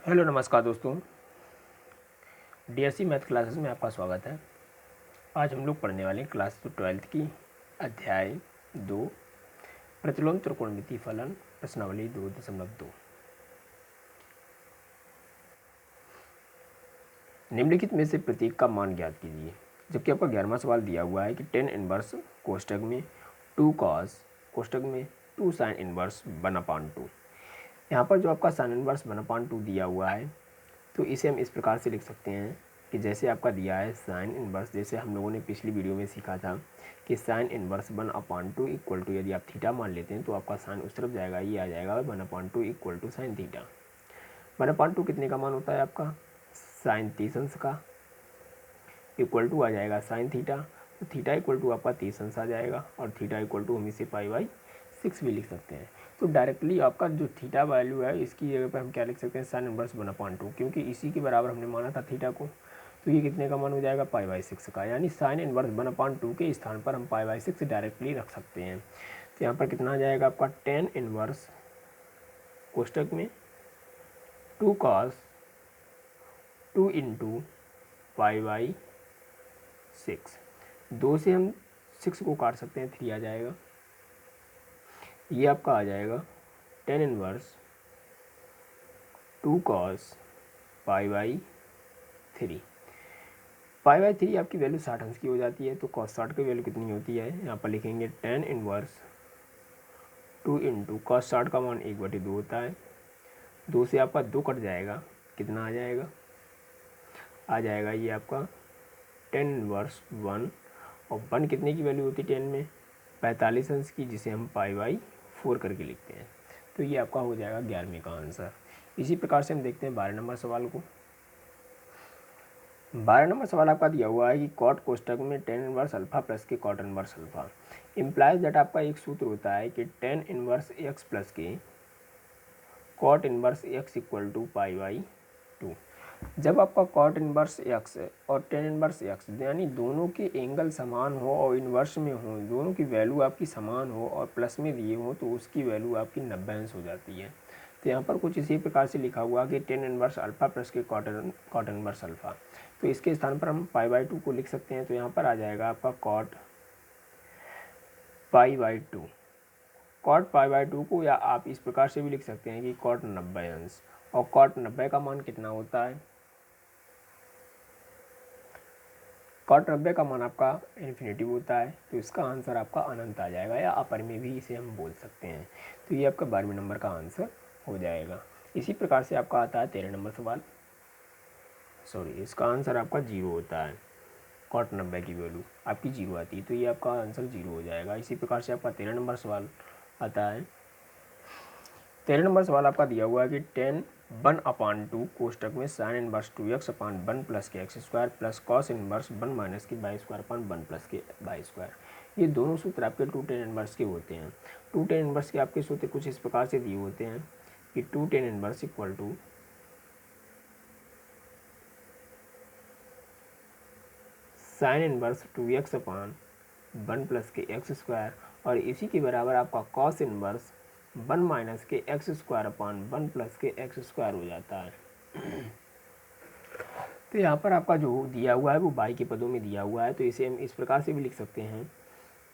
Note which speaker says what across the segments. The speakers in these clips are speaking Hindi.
Speaker 1: हेलो नमस्कार दोस्तों, डीएससी मैथ क्लासेस में आपका स्वागत है। आज हम लोग पढ़ने वाले हैं क्लास 12th की अध्याय 2 प्रतिलोम त्रिकोणमिति फलन प्रश्नावली 2.2। निम्नलिखित में से प्रत्येक का मान ज्ञात कीजिए। जबकि आपका 11वां सवाल दिया हुआ है कि tan इनवर्स कोष्टक में 2 cos कोष्टक में 2 sin इनवर्स 1/2। यहाँ पर जो आपका sin इनवर्स 1/2 दिया हुआ है तो इसे हम इस प्रकार से लिख सकते हैं कि जैसे आपका दिया है साइन इनवर्स, जैसे हम लोगों ने पिछली वीडियो में सीखा था कि साइन इनवर्स 1/2 इक्वल टू, यदि आप थीटा मान लेते हैं तो आपका साइन उस तरफ जाएगा, ये आ जाएगा 1/2 इक्वल टू साइन थीटा। 1/2 कितने का मान होता है आपका? साइन 30 अंश का, इक्वल टू आ जाएगा साइन थीटा। तो थीटा इक्वल टू आपका 30 अंश आ जाएगा और थीटा इक्वल टू हम इसे π/6 भी लिख सकते हैं। तो डायरेक्टली आपका जो थीटा वैल्यू है इसकी जगह पर हम क्या लिख सकते हैं? साइन इनवर्स 1/2, क्योंकि इसी के बराबर हमने माना था थीटा को। तो ये कितने का मान हो जाएगा? π/6 का, यानी साइन इनवर्स 1/2 के स्थान पर हम π/6 डायरेक्टली रख सकते हैं। तो यहाँ पर कितना आ जाएगा आपका? tan इनवर्स कोष्टक में 2 cos 2 इंटू π/6। 2 से हम 6 को काट सकते हैं, 3 आ जाएगा। ये आपका आ जाएगा tan इनवर्स 2 cos π/3। π/3 आपकी वैल्यू 60 अंश की हो जाती है, तो cos 60 की वैल्यू कितनी होती है? यहाँ पर लिखेंगे tan इनवर्स 2 इंटू cos 60 का मान 1/2 होता है। 2 से आपका 2 कट जाएगा, कितना आ जाएगा? आ जाएगा ये आपका tan इनवर्स 1, और 1 कितने की वैल्यू होती है tan में? 45 अंश की, जिसे हम π/4 करके लिखते हैं। तो ये आपका हो जाएगा 11वें का आंसर। इसी प्रकार से हम देखते हैं 12 नंबर सवाल को। 12 नंबर सवाल आपका दिया हुआ है कि कॉट कोष्टक में tan इनवर्स अल्फा प्लस के cot inverse alpha implies that, आपका एक सूत्र होता है कि tan इनवर्स x प्लस के cot inverse x equal to π/2। जब आपका कॉट इनवर्स x और tan इनवर्स x यानी दोनों के एंगल समान हो और इनवर्स में हो, दोनों की वैल्यू आपकी समान हो और प्लस में दिए हो, तो उसकी वैल्यू आपकी 90 अंश हो जाती है। तो यहाँ पर कुछ इसी प्रकार से लिखा हुआ कि tan इनवर्स अल्फा प्लस के कॉट इनवर्स अल्फा, तो इसके स्थान पर हम π/2 को लिख सकते हैं। तो यहाँ पर आ जाएगा आपका कॉट π/2। कॉट π/2 को या आप इस प्रकार से भी लिख सकते हैं कि कॉट 90 अंश, और कॉट 90 का मान कितना होता है? कॉट 90 का मान आपका इन्फिनेटिव होता है, तो इसका आंसर आपका अनंत आ जाएगा, या अपर में भी इसे हम बोल सकते हैं। तो ये आपका 12वें नंबर का आंसर हो जाएगा। इसी प्रकार से आपका आता है 13 नंबर सवाल। इसका आंसर आपका 0 होता है। कॉट 90 की वैल्यू आपकी 0 आती है, तो ये आपका आंसर 0 हो जाएगा। इसी प्रकार से आपका 13 नंबर सवाल आता है। 13 नंबर सवाल आपका दिया हुआ है कि tan 1/2 कोष्टक में साइन इनवर्स 2x/1 प्लस के x square plus cos inverse 1 minus के y स्क्वायर 1 प्लस के y स्क्वायर, ये दोनों सूत्र आपके 2 tan इनवर्स के होते हैं। 2 tan इनवर्स के आपके सूत्र कुछ इस प्रकार से दिए होते हैं कि 2 tan inverse equal to sine inverse 2x/1 plus के x स्क्वायर, और इसी के बराबर आपका कॉस इनवर्स 1 माइनस के x स्क्वायर 1 प्लस के x स्क्वायर हो जाता है। तो यहाँ पर आपका जो दिया हुआ है वो y के पदों में दिया हुआ है, तो इसे हम इस प्रकार से भी लिख सकते हैं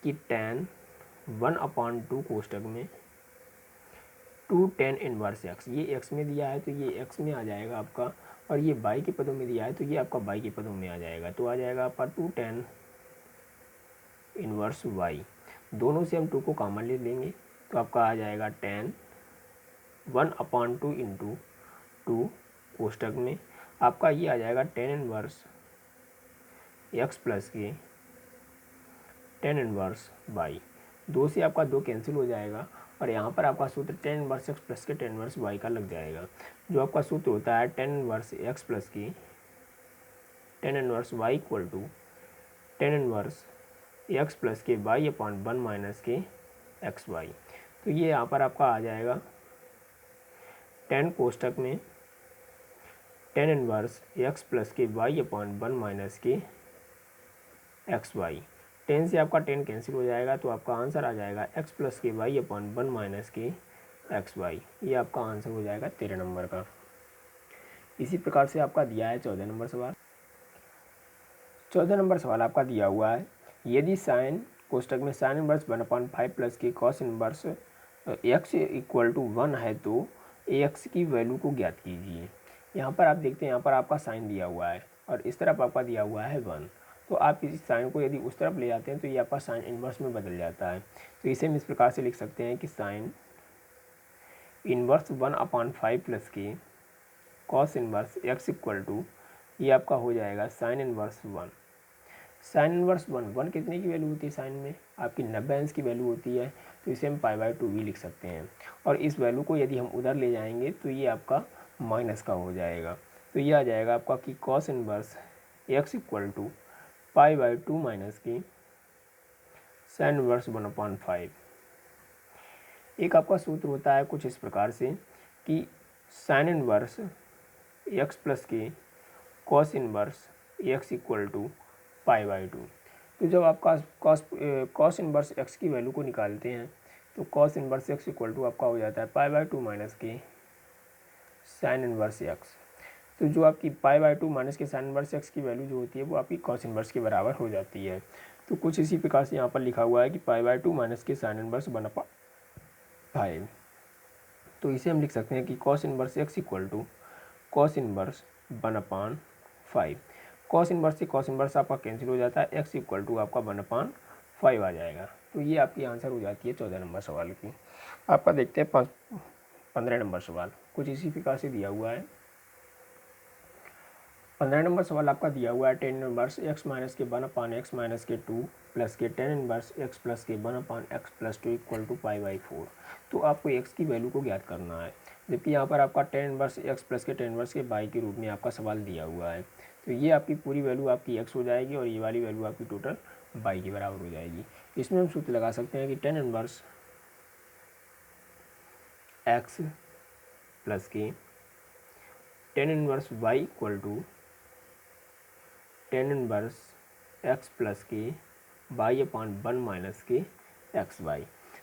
Speaker 1: कि tan 1/2 कोष्टक में 2 tan इनवर्स x, ये x में दिया है तो ये x में आ जाएगा आपका, और ये y के पदों में दिया है तो ये आपका y के पदों में आ जाएगा। तो आ जाएगा आपका 2 tan इनवर्स y, दोनों से हम 2 को कॉमन ले लेंगे तो आपका आ जाएगा tan 1/2 इंटू 2 कोष्टक में आपका ये आ जाएगा tan इनवर्स x प्लस के tan इनवर्स y। 2 से आपका 2 कैंसिल हो जाएगा, और यहाँ पर आपका सूत्र tan इनवर्स x प्लस के tan इनवर्स y का लग जाएगा। जो आपका सूत्र होता है tan इनवर्स x प्लस की tan inverse y equal to tan inverse x plus के y/1 माइनस के xy। तो ये यहाँ पर आपका आ जाएगा tan कोष्टक में tan इनवर्स x प्लस के y/1 माइनस के xy। tan से आपका tan कैंसिल हो जाएगा, तो आपका आंसर आ जाएगा x प्लस के y/1 माइनस के xy। ये आपका आंसर हो जाएगा 13 नंबर का। इसी प्रकार से आपका दिया है 14 नंबर सवाल। 14 नंबर सवाल आपका दिया हुआ है, यदि साइन कोष्टक में साइन इनवर्स 1/5 प्लस के cos inverse x equal to 1 है तो ax की वैल्यू को ज्ञात कीजिए। यहाँ पर आप देखते हैं, यहाँ पर आपका साइन दिया हुआ है और इस तरफ आपका दिया हुआ है 1, तो आप इस साइन को यदि उस तरफ ले जाते हैं तो ये आपका साइन इनवर्स में बदल जाता है। तो इसे हम इस प्रकार से लिख सकते हैं कि साइन इनवर्स 1/5 प्लस के cos inverse x equal to, ये आपका हो जाएगा साइन इनवर्स 1। साइन इनवर्स 1 कितने की वैल्यू होती है साइन में, आपकी 90 अंश की वैल्यू होती है, तो इसे हम π/2 भी लिख सकते हैं। और इस वैल्यू को यदि हम उधर ले जाएंगे तो ये आपका माइनस का हो जाएगा, तो ये आ जाएगा आपका कि cos inverse x equal to π/2 minus की साइन इनवर्स 1/5। एक आपका सूत्र होता है कुछ इस प्रकार से कि साइन इनवर्स x प्लस के cos inverse x equal to π/2। तो जब आप कॉस इनवर्स x की वैल्यू को निकालते हैं तो cos inverse x equal to आपका हो जाता है π/2 माइनस के साइन इनवर्स x। तो जो आपकी π/2 माइनस के साइन इनवर्स x की वैल्यू जो होती है वो आपकी कॉस इनवर्स के बराबर हो जाती है। तो कुछ इसी प्रकार से यहाँ पर लिखा हुआ है कि π/2 माइनस के साइन इनवर्स 1/5। तो इसे हम लिख सकते हैं कि cos inverse x equal to cos inverse 1/5। Cos inverse से कॉस इनवर्स आपका कैंसिल हो जाता है, x इक्वल टू आपका 1/5 आ जाएगा। तो ये आपकी आंसर हो जाती है 14 नंबर सवाल की। आपका देखते हैं 15 नंबर सवाल, कुछ इसी प्रकार से दिया हुआ है। 15 नंबर सवाल आपका दिया हुआ है, टेन इनवर्स x माइनस के 1/x माइनस के 2 प्लस के टेन इनवर्स x प्लस के 1/x प्लस 2 इक्वल टू π/4। तो आपको x की वैल्यू को ज्ञात करना है, जबकि यहाँ पर आपका टेन इनवर्स x प्लस के टेन इनवर्स के बाई के रूप में आपका सवाल दिया हुआ है। तो ये आपकी पूरी वैल्यू आपकी x हो जाएगी और ये वाली वैल्यू आपकी टोटल बाई के बराबर हो जाएगी। इसमें हम सूत्र लगा सकते हैं कि टेन इनवर्स x प्लस के tan inverse y equal to tan inverse x plus के y/1 माइनस के xy।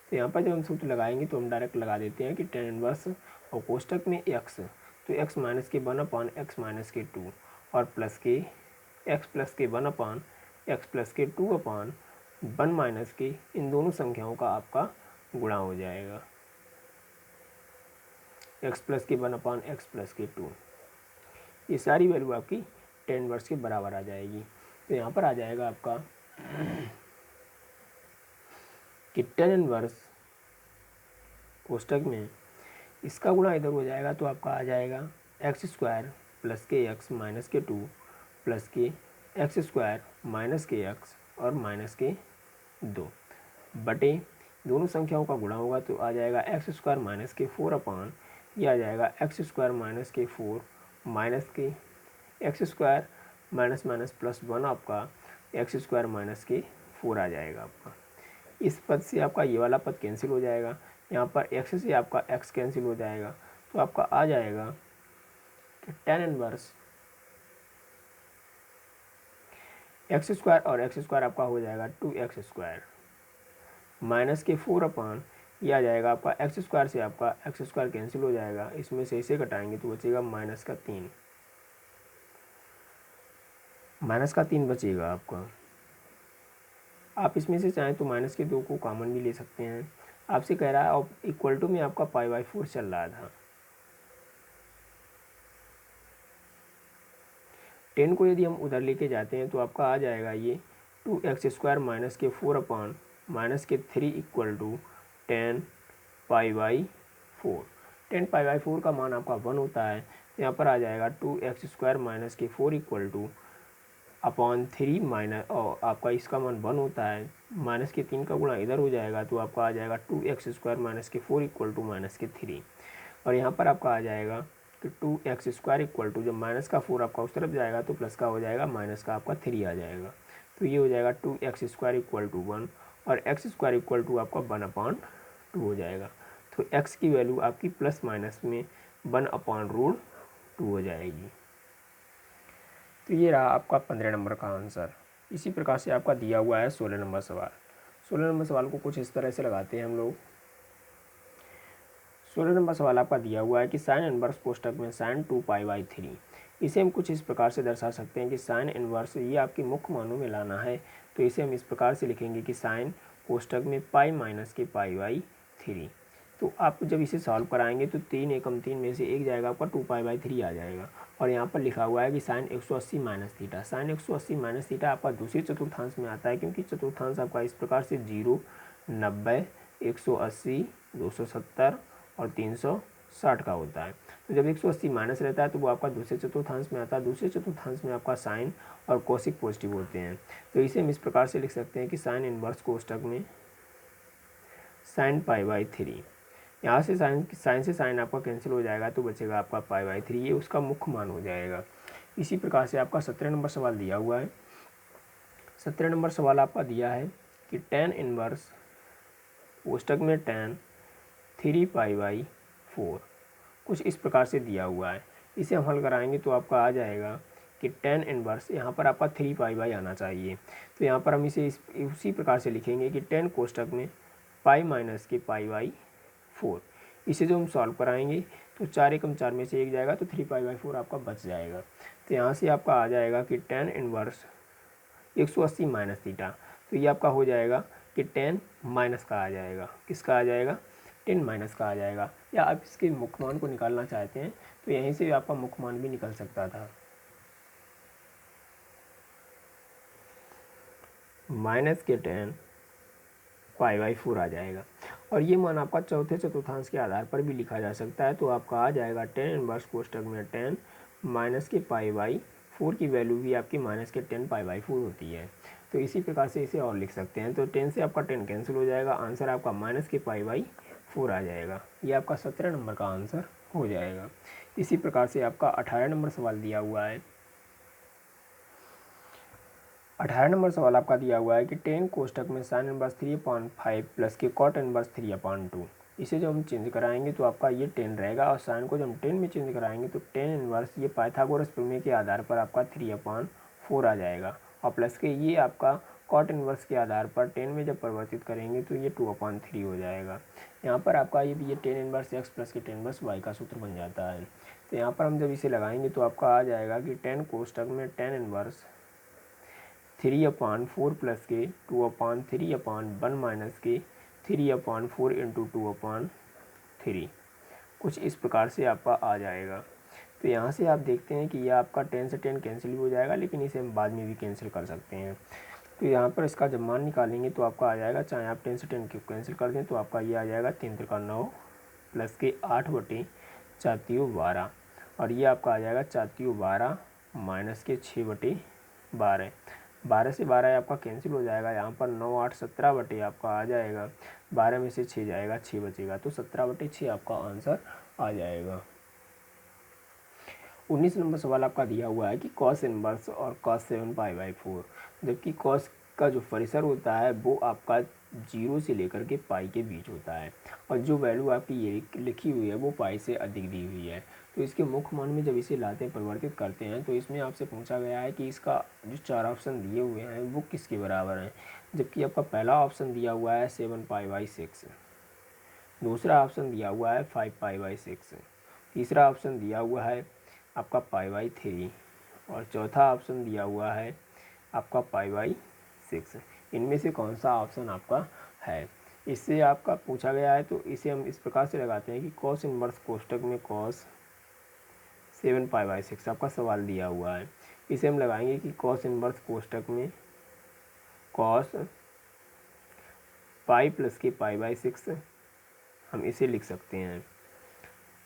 Speaker 1: तो यहाँ पर जब हम सूत्र लगाएंगे तो हम डायरेक्ट लगा देते हैं कि टेन इनवर्स और कोष्टक में x, तो x माइनस के 1/x माइनस के 2 और प्लस के x प्लस के 1/x प्लस के 2/1 माइनस के, इन दोनों संख्याओं का आपका गुणा हो जाएगा, x प्लस के 1/x प्लस के 2। ये सारी वैल्यू आपकी टेन इनवर्स के बराबर आ जाएगी। तो यहाँ पर आ जाएगा आपका कि टेन इनवर्स कोष्टक में इसका गुणा इधर हो जाएगा तो आपका आ जाएगा x² प्लस के x माइनस के 2 प्लस के x² माइनस के x और माइनस के 2 बटे दोनों संख्याओं का गुणा होगा तो आ जाएगा x² माइनस के 4/, यह आ जाएगा x² माइनस के 4 माइनस के x² माइनस माइनस प्लस 1 आपका x² माइनस के 4 आ जाएगा आपका। इस पद से आपका ये वाला पद कैंसिल हो जाएगा, यहाँ पर x से आपका x कैंसिल हो जाएगा, तो आपका आ जाएगा कि टेन इनवर्स x² और x² आपका हो जाएगा 2x² माइनस के 4/, ये आ जाएगा आपका x² से आपका x² कैंसिल हो जाएगा, इसमें से इसे घटाएंगे तो बचेगा माइनस का 3 बचेगा आपका। आप इसमें से चाहें तो माइनस के 2 को कॉमन भी ले सकते हैं। आपसे कह रहा है और इक्वल टू में आपका π/4 चल रहा था, 10 को यदि हम उधर लेके जाते हैं तो आपका आ जाएगा ये 2x² माइनस के 4/, माइनस के 3 इक्वल टू 10 π/4। 10 π/4 का मान आपका 1 होता है, यहाँ पर आ जाएगा 2x² माइनस के 4 इक्वल टू अपॉन 3 माइनस, और आपका इसका मान 1 होता है, माइनस के 3 का गुणा इधर हो जाएगा तो आपका आ जाएगा 2x² माइनस के 4 इक्वल टू माइनस के 3, और यहाँ पर आपका आ जाएगा कि 2x² इक्वल टू, जब माइनस का 4 आपका उस तरफ जाएगा तो प्लस का हो जाएगा, माइनस का आपका 3 आ जाएगा, तो ये हो जाएगा 2x² इक्वल टू 1 और x² इक्वल टू आपका 1/2 हो जाएगा। तो x की वैल्यू आपकी प्लस माइनस में 1/√2 हो जाएगी। तो ये रहा आपका 15 नंबर का आंसर। इसी प्रकार से आपका दिया हुआ है 16 नंबर सवाल। 16 नंबर सवाल को कुछ इस तरह से लगाते हैं हम लोग। 16 नंबर सवाल आपका दिया हुआ है कि साइन इनवर्स कोष्टक में साइन 2π/3। इसे हम कुछ इस प्रकार से दर्शा सकते हैं कि साइन इनवर्स ये आपके मुख्य मानों में लाना है, तो इसे हम इस प्रकार से लिखेंगे कि साइन कोष्टक में पाई माइनस के π/3। तो आप जब इसे सॉल्व कराएंगे तो 3 एकम 3 में से एक जाएगा आपका 2π/3 आ जाएगा। और यहाँ पर लिखा हुआ है कि sine 180 minus theta, sine 180 minus theta आपका दूसरी चतुर्थांश में आता है, क्योंकि चतुर्थांश आपका इस प्रकार से 0, 90, 180, 270 और 360 का होता है। तो जब 180 माइनस रहता है तो वो आपका दूसरे चतुर्थांश में आता है, दूसरे चतुर्थांश में आपका साइन और कोसिक पॉजिटिव होते हैं। तो इसे हम इस प्रकार से लिख सकते हैं कि साइन इनवर्स कोष्टक में साइन π/3। यहाँ से साइन से साइन आपका कैंसिल हो जाएगा, तो बचेगा आपका π/3, ये उसका मुख्य मान हो जाएगा। इसी प्रकार से आपका 17 नंबर सवाल दिया हुआ है। 17 नंबर सवाल आपका दिया है कि टेन इनवर्स कोष्टक में टेन 3π/4 कुछ इस प्रकार से दिया हुआ है। इसे हम हल कराएंगे तो आपका आ जाएगा कि टेन इनवर्स, यहाँ पर आपका 3π/ आना चाहिए, तो यहाँ पर हम इसे उसी प्रकार से लिखेंगे कि टेन कोष्टक में पाई माइनस के π/4। इसे जो हम सॉल्व कराएंगे तो 4 एकम 4 में से एक जाएगा, तो 3π/4 आपका बच जाएगा। तो यहाँ से आपका आ जाएगा कि टेन इनवर्स 180 माइनस थीटा, तो ये आपका हो जाएगा कि 10 माइनस का आ जाएगा, किसका आ जाएगा, 10 माइनस का आ जाएगा। या आप इसके मुख्य मान को निकालना चाहते हैं तो यहीं से आपका मुख्य मान भी निकल सकता था, माइनस के 10 π/4 आ जाएगा। और ये मान आपका चौथे चतुर्थांश के आधार पर भी लिखा जा सकता है, तो आपका आ जाएगा टेन इनवर्स कोष्टक में 10 माइनस के π/4 की वैल्यू भी आपकी माइनस के 10 π/4 होती है। तो इसी प्रकार से इसे और लिख सकते हैं, तो 10 से आपका 10 कैंसिल हो जाएगा, आंसर आपका माइनस के π/4 आ जाएगा। ये आपका 17 नंबर का आंसर हो जाएगा। इसी प्रकार से आपका 18 नंबर सवाल दिया हुआ है। 18 नंबर सवाल आपका दिया हुआ है कि 10 कोष्टक में साइन इनवर्स 3/5 प्लस के कॉट इनवर्स 3/2। इसे जो हम चेंज कराएंगे तो आपका ये 10 रहेगा, और साइन को जब हम 10 में चेंज कराएंगे तो 10 इनवर्स ये पाइथागोरस प्रमेय के आधार पर आपका 3/4 आ जाएगा, और प्लस के ये आपका कॉट इनवर्स के आधार पर 10 में जब परिवर्तित करेंगे तो ये 2/3 हो जाएगा। यहाँ पर आपका ये 10 इनवर्स x प्लस के 10 इनवर्स y का सूत्र बन जाता है। तो यहाँ पर हम जब इसे लगाएंगे तो आपका आ जाएगा कि 10 कोष्टक में 10 इनवर्स 3/4 प्लस के 2/3/1 माइनस के 3/4 इंटू 2/3 कुछ इस प्रकार से आपका आ जाएगा। तो यहाँ से आप देखते हैं कि यह आपका 10 से 10 कैंसिल भी हो जाएगा, लेकिन इसे हम बाद में भी कैंसिल कर सकते हैं। तो यहाँ पर इसका जब मान निकालेंगे तो आपका आ जाएगा, चाहे आप 10 से 10 कैंसिल कर दें तो आपका ये आ जाएगा 3 त्रिका 9 प्लस के 8/4 और ये आपका आ जाएगा 4/12 माइनस के 6/12। 12 से 12 आपका कैंसिल हो जाएगा, यहाँ पर 9 8 17 आपका आ जाएगा, 12 में से 6 जाएगा, 6 बचेगा, तो 17/6 आपका आंसर आ जाएगा। 19 नंबर सवाल आपका दिया हुआ है कि कॉस इनवर्स और कॉस 7π/4, जबकि कॉस का जो परिसर होता है वो आपका 0 से लेकर के पाई के बीच होता है, और जो वैल्यू आपकी ये लिखी हुई है वो पाई से अधिक दी हुई है। तो इसके मुख्य मान में जब इसे लाते हैं, परिवर्तित करते हैं, तो इसमें आपसे पूछा गया है कि इसका जो 4 ऑप्शन दिए हुए हैं वो किसके बराबर हैं, जबकि आपका पहला ऑप्शन दिया हुआ है 7π/6, दूसरा ऑप्शन दिया हुआ है 5π/6, तीसरा ऑप्शन दिया हुआ है आपका π/3 और चौथा ऑप्शन दिया हुआ है आपका π/6। इनमें से कौन सा ऑप्शन आपका है, इससे आपका पूछा गया है। तो इसे हम इस प्रकार से लगाते हैं कि कॉस इनवर्स कोष्टक में कॉस 7π/6 आपका सवाल दिया हुआ है, इसे हम लगाएंगे कि कॉस इनवर्स कोष्टक में कॉस पाई प्लस के π/6 हम इसे लिख सकते हैं,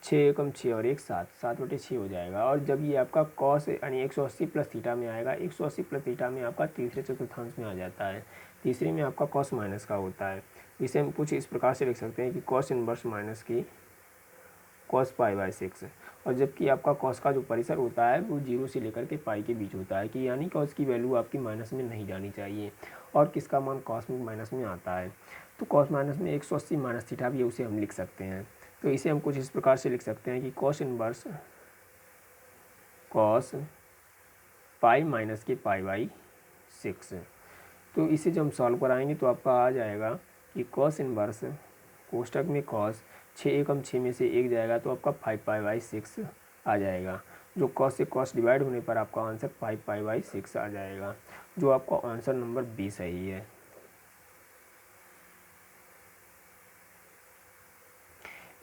Speaker 1: 6 एकम 6 और 1 7, 7/6 हो जाएगा। और जब ये आपका कॉस यानी 180 प्लस थीटा में आएगा, 180 प्लस थीटा में आपका तीसरे चतुर्थांश में आ जाता है, तीसरे में आपका कॉस माइनस का होता है। इसे हम कुछ इस प्रकार से लिख सकते हैं कि कॉस इनवर्स माइनस की कॉस π/6, और जबकि आपका कॉस का जो परिसर होता है वो 0 से लेकर के पाई के बीच होता है, कि यानी कॉस की वैल्यू आपकी माइनस में नहीं जानी चाहिए, और किसका मान कॉस में माइनस में आता है, तो कॉस माइनस में 180 माइनस थीटा भी उसे हम लिख सकते हैं। तो इसे हम कुछ इस प्रकार से लिख सकते हैं कि cos inverse cos pi minus के π/6। तो इसे जब हम सॉल्व कराएंगे तो आपका आ जाएगा कि कॉस इनवर्स कोष्टक में कॉस 6 एकम 6 में से 1 जाएगा तो आपका 5π/6 आ जाएगा। जो कॉस से कॉस डिवाइड होने पर आपका आंसर 5π/6 आ जाएगा, जो आपका आंसर नंबर बी सही है।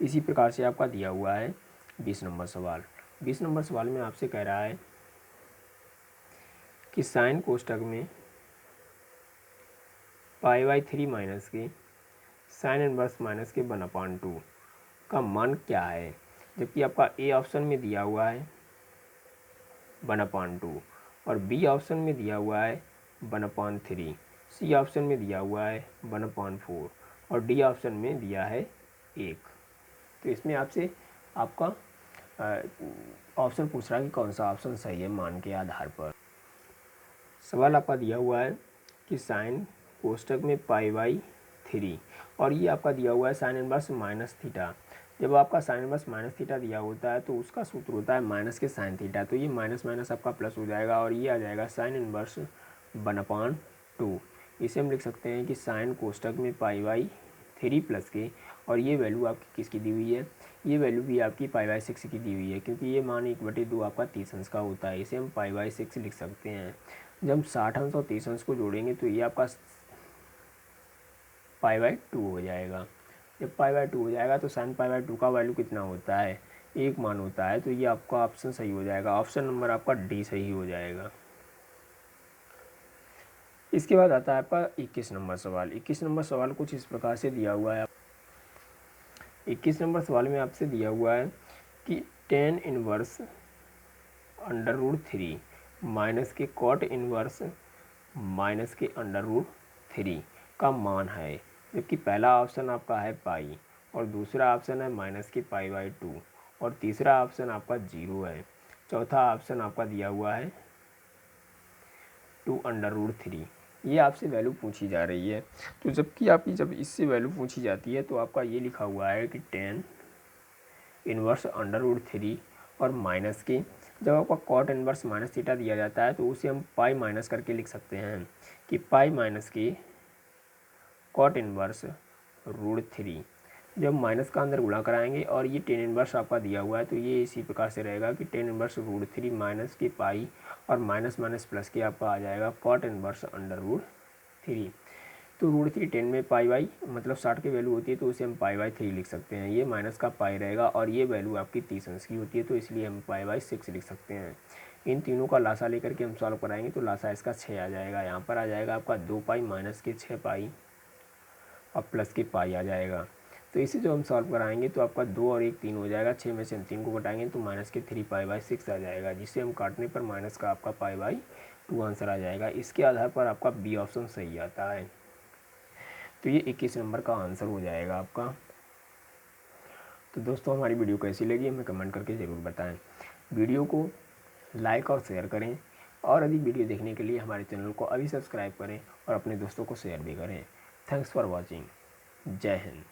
Speaker 1: इसी प्रकार से आपका दिया हुआ है 20 नंबर सवाल। 20 नंबर सवाल में आपसे कह रहा है कि साइन कोष्ठक में π/3 माइनस के साइन इनवर्स माइनस के 1/2 का मान क्या है, जबकि आपका ए ऑप्शन में दिया हुआ है 1/2 और बी ऑप्शन में दिया हुआ है 1/3, सी ऑप्शन में दिया हुआ है 1/4 और डी ऑप्शन में दिया है 1। तो इसमें आपसे आपका ऑप्शन पूछ रहा है कि कौन सा ऑप्शन सही है मान के आधार पर। सवाल आपका दिया हुआ है कि साइन कोष्ठक में π/3 और ये आपका दिया हुआ है साइन इनवर्स माइनस थीटा। जब आपका साइन इनवर्स माइनस थीटा दिया होता है तो उसका सूत्र होता है माइनस के साइन थीटा, तो ये माइनस माइनस आपका प्लस हो जाएगा और ये आ जाएगा साइन इनवर्स 1/2। इसे हम लिख सकते हैं कि साइन कोष्ठक में π/3 प्लस के, और ये वैल्यू आपकी किसकी दी हुई है, ये वैल्यू भी आपकी π/6 की दी हुई है, क्योंकि ये मान 1/2 आपका 30 अंश का होता है। इसे हम π/6 लिख सकते हैं। जब हम 60 अंश और 30 अंश को जोड़ेंगे तो ये आपका π/2 हो जाएगा। जब π/2 हो जाएगा तो साइन π/2 का वैल्यू कितना होता है, 1 मान होता है, तो ये आपका ऑप्शन सही हो जाएगा। ऑप्शन नंबर आपका डी सही हो जाएगा। इसके बाद आता है आपका 21 नंबर सवाल। 21 नंबर सवाल कुछ इस प्रकार से दिया हुआ है। 21 नंबर सवाल में आपसे दिया हुआ है कि tan इनवर्स √3 माइनस के cot इनवर्स माइनस के √3 का मान है, जबकि पहला ऑप्शन आपका है पाई और दूसरा ऑप्शन है माइनस के π/2 और तीसरा ऑप्शन आपका 0 है। चौथा ऑप्शन आपका दिया हुआ है 2√3। ये आपसे वैल्यू पूछी जा रही है। तो जबकि आपकी जब इससे वैल्यू पूछी जाती है तो आपका ये लिखा हुआ है कि tan इनवर्स √3 और माइनस के, जब आपका cot इनवर्स माइनस थीटा दिया जाता है तो उसे हम पाई माइनस करके लिख सकते हैं कि पाई माइनस के cot इनवर्स √3। जब माइनस का अंदर गुणा कराएंगे और ये tan इनवर्स आपका दिया हुआ है तो ये इसी प्रकार से रहेगा कि tan इनवर्स √3 माइनस के पाई और माइनस माइनस प्लस के आपका आ जाएगा cot इनवर्स √3। तो √3 10 में π/, मतलब 60 की वैल्यू होती है तो उसे हम π/3 लिख सकते हैं। ये माइनस का पाई रहेगा और ये वैल्यू आपकी 30 अंश की होती है तो इसलिए हम π/6 लिख सकते हैं। इन तीनों का लासा लेकर के हम सॉल्व कराएंगे तो लासा इसका 6 आ जाएगा। यहाँ पर आ जाएगा आपका 2π माइनस के 6π और प्लस के पाई आ जाएगा। तो इसे जो हम सॉल्व कराएंगे तो आपका 2 और 1 3 हो जाएगा। 6 में से हम 3 को घटाएंगे तो माइनस के 3π/6 आ जाएगा, जिसे हम काटने पर माइनस का आपका π/2 आंसर आ जाएगा। इसके आधार पर आपका बी ऑप्शन सही आता है। तो ये 21 नंबर का आंसर हो जाएगा आपका। तो दोस्तों हमारी वीडियो कैसी लगी हमें कमेंट करके ज़रूर बताएं। वीडियो को लाइक और शेयर करें और अधिक वीडियो देखने के लिए हमारे चैनल को अभी सब्सक्राइब करें और अपने दोस्तों को शेयर भी करें। Thanks for watching. जय हिंद।